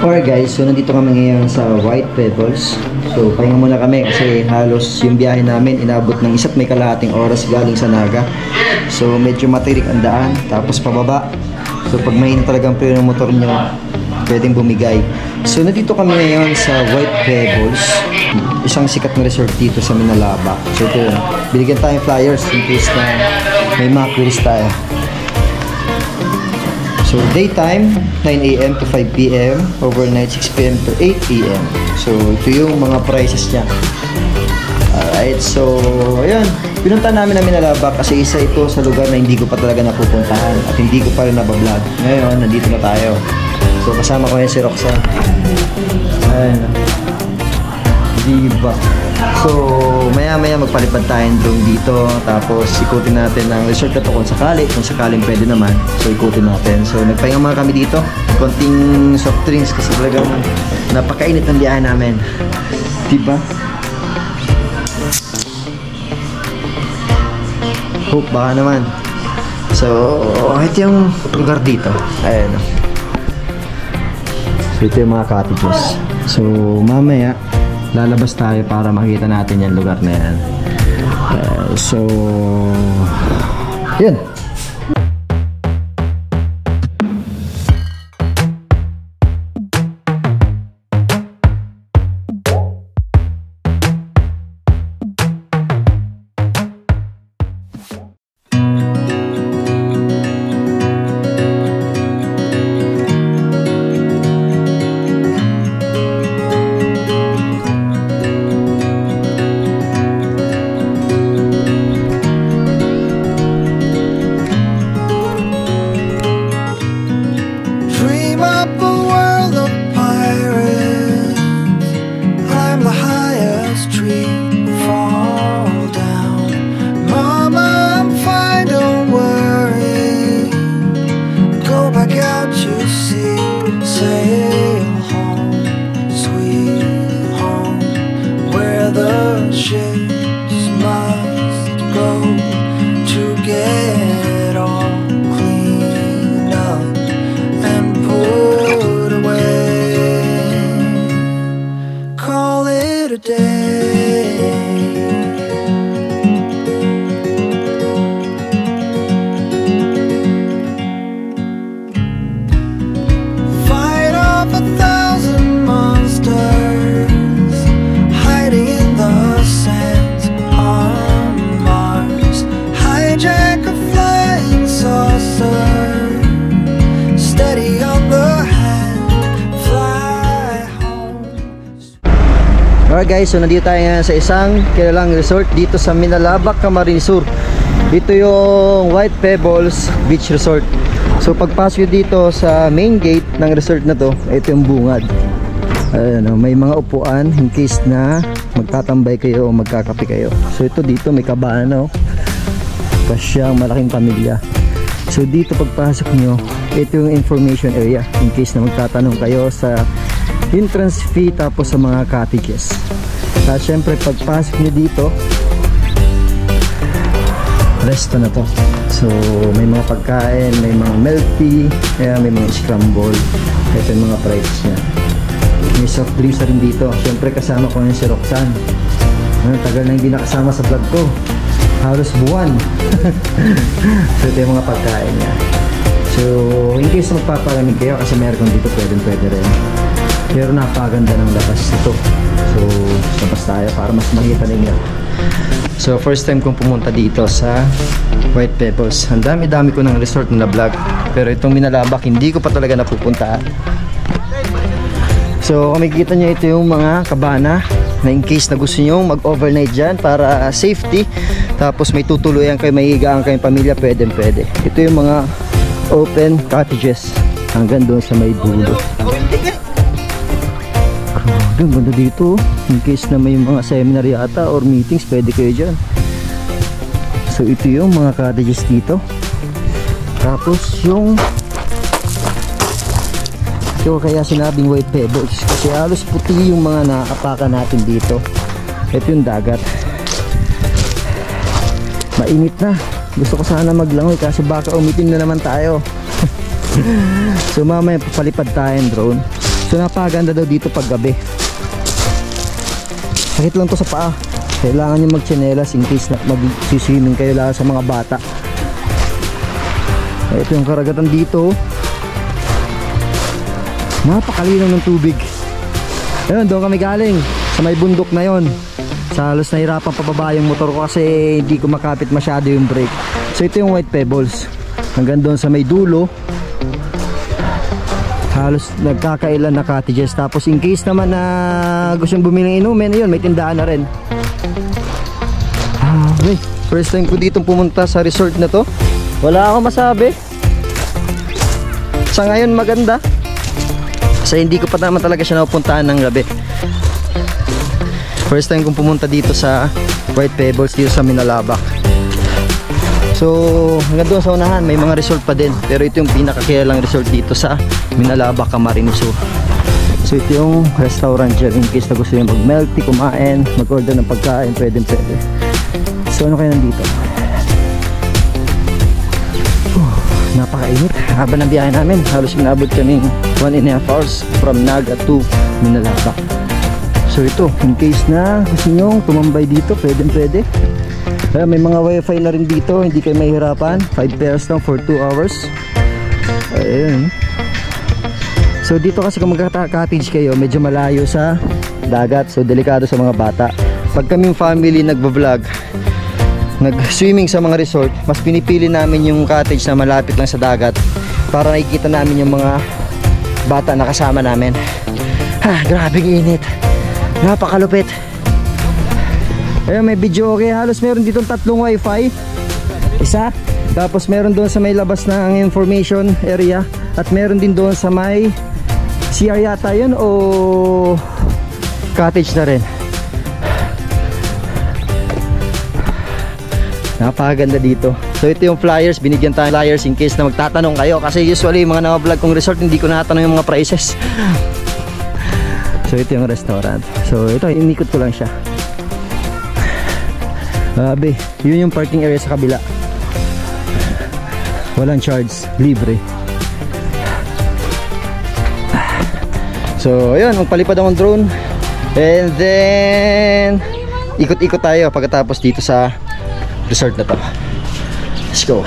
Alright guys, so nandito kami ngayon sa White Pebbles. So pahinga muna kami kasi halos yung biyahe namin inabot ng 1.5 oras galing sa Naga. So medyo matirik ang daan, tapos pababa. So pag mahina talagang preno ng motor nyo, pwedeng bumigay. So nandito kami ngayon sa White Pebbles, isang sikat na resort dito sa Minalaba. So ito yun, binigyan tayong flyers in case na may mga queries tayo. So daytime 9 AM to 5 PM, overnight 6 PM to 8 PM. So ito yung mga prices niya. Alright, so ayun, pinunta namin na Minalaba kasi isa ito sa lugar na hindi ko pa talaga napupuntahan at hindi ko pa rin nabablog. Ngayon, nandito na tayo. So kasama ko ngayon si Roxanne. Ayun, diba? So maya magpalipad tayong drone dito, tapos ikutin natin ang resort na to kung sakaling pwede naman. So ikutin natin. So nagpahinga muna kami dito, konting soft drinks kasi talagang napakainit ng biyahe namin, diba? Hope baka naman. So ito yung lugar dito. Ayan. So ito yung mga cottages. So mamaya lalabas tayo para makita natin yung lugar na yan. So yun. Alright guys, so nandito tayo sa isang kilalang resort dito sa Minalaba, Camarines Sur. Ito yung White Pebbles Beach Resort. So pagpasok dito sa main gate ng resort na to, ito yung bungad. Ayan, may mga upuan in case na magtatambay kayo o magkakape kayo. So ito dito may kabana, kasyang malaking pamilya. So dito pagpasok nyo, ito yung information area in case na magtatanong kayo sa entrance fee tapos sa mga cottages. At syempre pagpasok nyo dito, resto na to. So may mga pagkain, may mga milk tea, may mga scramble. Ito yung mga prices nya. May soft drinks na rin dito. Syempre kasama ko ngayon si Roxanne. Tagal na hindi nakasama sa vlog ko, halos buwan. So ito yung mga pagkain nya. So in case magpapalamig kayo, kasi meron dito pwede rin. Pero napaganda ng labas ito. So labas tayo para mas makita ninyo. So first time kong pumunta dito sa White Pebbles. Ang dami ko ng resort na vlog, pero itong Minalaba hindi ko pa talaga napupuntaan. So makikita nyo, ito yung mga kabana na in case na gusto nyo mag-overnight dyan para safety, tapos may tutuluyan kayo, may higaan kayong pamilya, pwede. Ito yung mga open cottages hanggang doon sa may dulo. Ang ganda dito, in case na may mga seminar yata or meetings, pwede kayo dyan. So ito yung mga cottages dito. Tapos yung kaya sinabing White Pebbles kasi halos puti yung mga nakapaka natin dito. Ito yung dagat, mainit na. Gusto ko sana maglangoy kasi baka umitim na naman tayo. So mamaya papalipad tayong drone. So napakaganda daw dito pag gabi. Sakit lang to sa paa. Kailangan nyo magtsinelas in case na mag-swimming kayo, lalo sa mga bata. Ito yung karagatan dito. Napakalinaw ng tubig. Ayun, doon kami galing sa may bundok na yon. Sa halos nahirapan pababa yung motor ko kasi hindi ko makapit masyado yung brake. So ito yung White Pebbles. Hanggang doon sa may dulo, halos nagkakailan na cottages. Tapos in case naman na gusto yung bumili ng inumin, yun, may tindahan na rin. Okay, first time ko dito pumunta sa resort na to. Wala akong masabi. Sa ngayon maganda. Kasi hindi ko pa naman talaga siya napupuntaan ng gabi. First time kong pumunta dito sa White Pebbles, dito sa Minalabak. So hanggang doon sa unahan may mga resort pa din. Pero ito yung pinakakilalang resort dito sa Minalabak, Camarines Sur. So ito yung restaurant dyan. In case na gusto nyo mag-milk tea, kumain, mag-order ng pagkain, pwede. So ano kayo nandito? Napakainit. Haba ng biyahe namin. Halos inabot kami 1.5 hours from Naga to Minalabak. So ito, in case na gusto nyo tumambay dito, pwede. May mga wifi na rin dito, hindi kayo mahihirapan. 5 pesos lang for 2 hours. Ayun. So dito kasi kung magka-cottage kayo, medyo malayo sa dagat. So delikado sa mga bata. Pag kaming family nagba-vlog, nag-swimming sa mga resort, mas pinipili namin yung cottage na malapit lang sa dagat para nakikita namin yung mga bata na kasama namin. Grabing init. Napakalupit. Ayun, may video okay. Halos meron dito 3 wifi. Isa. Tapos meron doon sa may labas ng information area. At meron din doon sa may CR yata yun o cottage na rin. Napakaganda dito. So ito yung flyers, binigyan tayo flyers in case na magtatanong kayo. Kasi usually yung mga na-vlog kong resort, hindi ko natanong yung mga prices. So ito yung restaurant. So ito, inikot ko lang siya. Yun yung parking area sa kabila. Walang charge, libre. So ayun, magpalipad akong drone. And then ikot-ikot tayo pagkatapos dito sa resort na to. Let's go.